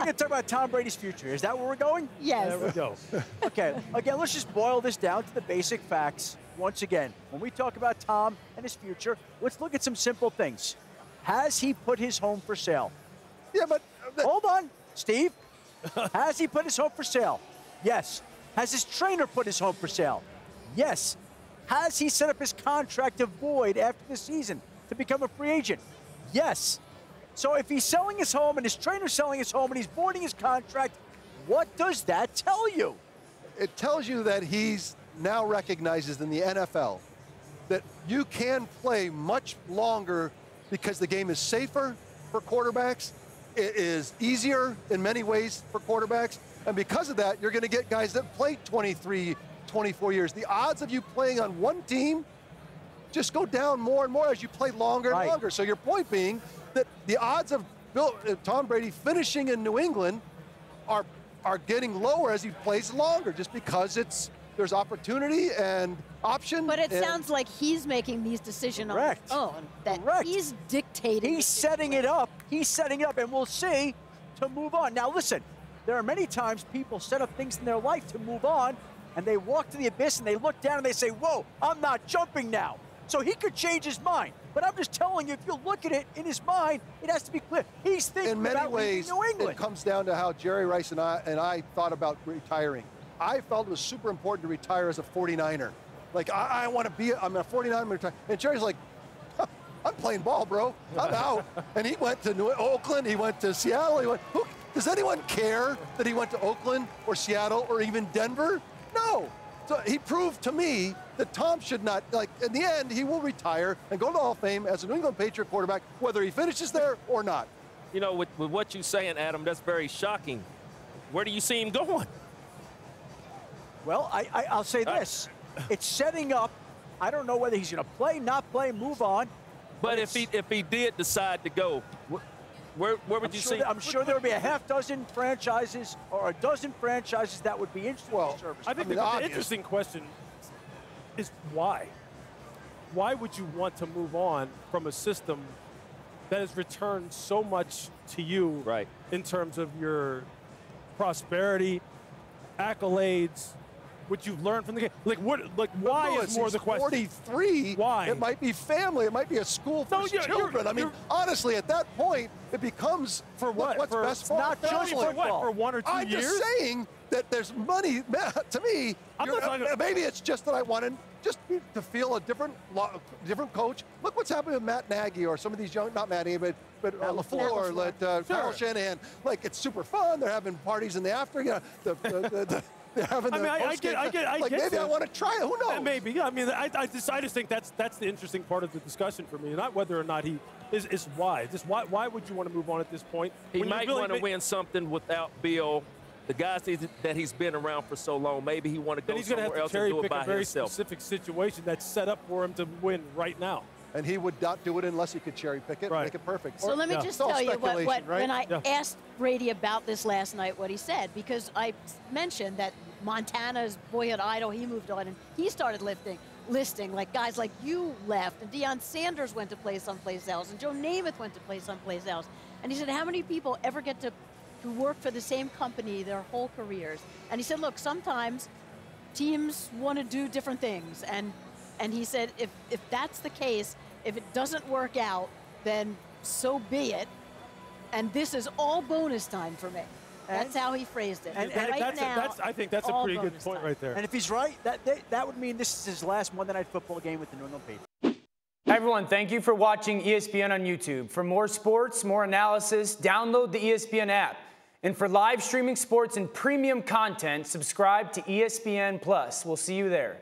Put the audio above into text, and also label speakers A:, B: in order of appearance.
A: going to talk about Tom Brady's future. Is that where we're going?
B: Yes.
C: There we go.
A: Okay, again, let's just boil this down to the basic facts. Once again, when we talk about Tom and his future, let's look at some simple things. Has he put his home for sale?
D: Yeah, but
A: Hold on, Steve. Has he put his home for sale? Yes. Has his trainer put his home for sale? Yes. Has he set up his contract to void after the season to become a free agent? Yes. So if he's selling his home and his trainer's selling his home and he's voiding his contract, what does that tell you?
D: it tells you that he's now recognizes in the NFL that you can play much longer because the game is safer for quarterbacks. It is easier in many ways for quarterbacks. And because of that, you're going to get guys that play 23, 24 years. The odds of you playing on one team just go down more and more as you play longer and longer. So your point being that the odds of Tom Brady finishing in New England are getting lower as he plays longer, just because there's opportunity and option.
B: But it sounds like he's making these decisions on his own. That he's dictating.
A: He's setting it up. He's setting it up, and we'll see to move on. Now, listen, there are many times people set up things in their life to move on, and they walk to the abyss, and they look down, and they say, whoa, I'm not jumping now. So he could change his mind. But I'm just telling you, if you look at it in his mind, it has to be clear. He's thinking about leaving New England.
D: It comes down to how Jerry Rice and I thought about retiring. I felt it was super important to retire as a 49er. Like, I want to be, I'm a 49er, I'm retire. And Jerry's like, I'm playing ball, bro. I'm out. And he went to Oakland, he went to Seattle. Does anyone care that he went to Oakland or Seattle or even Denver? No. So he proved to me that Tom should not, like, in the end, he will retire and go to the Hall of Fame as a New England Patriot quarterback, whether he finishes there or not.
E: You know, with what you're saying, Adam, that's very shocking. Where do you see him going?
A: Well, I'll say this. It's setting up. I don't know whether he's going to play, not play, move on.
E: But if he did decide to go, where would you see?
A: I'm sure there would be a half dozen franchises or a dozen franchises that would be interested in his service.
C: I think the interesting question is why? Why would you want to move on from a system that has returned so much to you in terms of your prosperity, accolades, what you've learned from the game? Like, why is more the question?
D: 43. Why? It might be family. It might be a school for his children. I mean, honestly, at that point, it becomes for what's best for
A: not just
D: for
A: what,
C: for 1 or 2 years?
D: I'm just saying that there's money. To me, maybe it's just that I wanted just to feel a different coach. Look what's happening with Matt Nagy or some of these young, not Matt Nagy, but LaFleur or Kyle Shanahan. Like, it's super fun. They're having parties in the after. You know,
C: I get
D: maybe I want to try it. Who knows?
C: Maybe. I mean, I just think that's the interesting part of the discussion for me. Not whether or not he is why. Just why would you want to move on at this point?
E: He might want to win something without Bill. The guys that he's been around for so long, maybe he want to go somewhere else and do it by himself.
C: He's going to have to cherry pick a very specific situation that's set up for him to win right now.
D: And he would not do it unless he could cherry pick it, make it perfect.
B: So let me just tell you when I asked Brady about this last night, what he said, because I mentioned that Montana's boyhood idol, he moved on and he started listing like guys like you left, and Deion Sanders went to play someplace else, and Joe Namath went to play someplace else. And he said, how many people ever get to work for the same company their whole careers? And he said, look, sometimes teams want to do different things, and he said, if that's the case, if it doesn't work out, then so be it. And this is all bonus time for me. That's how he phrased it.
C: And I think that's a pretty good point right there.
A: And if he's right, that would mean this is his last Monday Night Football game with the New England Patriots.
F: Hi, everyone. Thank you for watching ESPN on YouTube. For more sports, more analysis, download the ESPN app. And for live streaming sports and premium content, subscribe to ESPN+. We'll see you there.